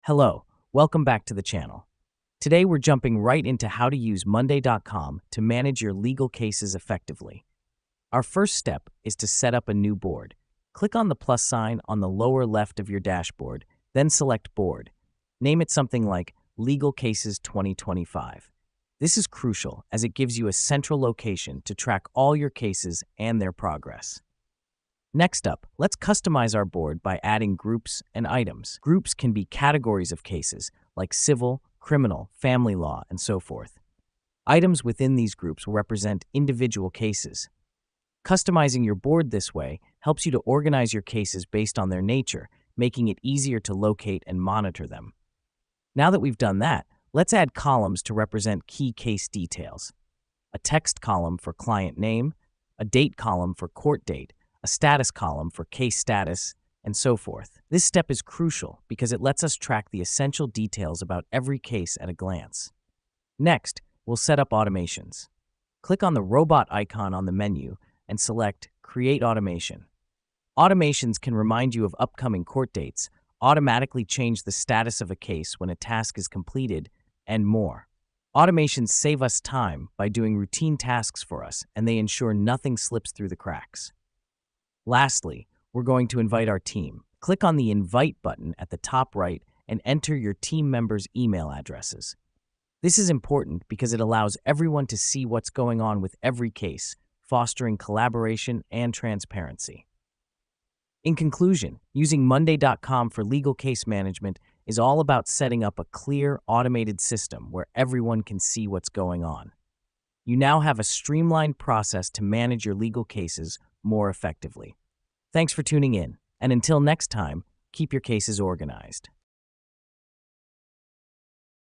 Hello, welcome back to the channel. Today we're jumping right into how to use Monday.com to manage your legal cases effectively. Our first step is to set up a new board. Click on the plus sign on the lower left of your dashboard, then select Board. Name it something like Legal Cases 2025. This is crucial as it gives you a central location to track all your cases and their progress. Next up, let's customize our board by adding groups and items. Groups can be categories of cases, like civil, criminal, family law, and so forth. Items within these groups will represent individual cases. Customizing your board this way helps you to organize your cases based on their nature, making it easier to locate and monitor them. Now that we've done that, let's add columns to represent key case details. A text column for client name, a date column for court date, a status column for case status, and so forth. This step is crucial because it lets us track the essential details about every case at a glance. Next, we'll set up automations. Click on the robot icon on the menu and select Create Automation. Automations can remind you of upcoming court dates, automatically change the status of a case when a task is completed, and more. Automations save us time by doing routine tasks for us, and they ensure nothing slips through the cracks. Lastly, we're going to invite our team. Click on the Invite button at the top right and enter your team members' email addresses. This is important because it allows everyone to see what's going on with every case, fostering collaboration and transparency. In conclusion, using Monday.com for legal case management is all about setting up a clear, automated system where everyone can see what's going on. You now have a streamlined process to manage your legal cases more effectively. Thanks for tuning in, and until next time, keep your cases organized.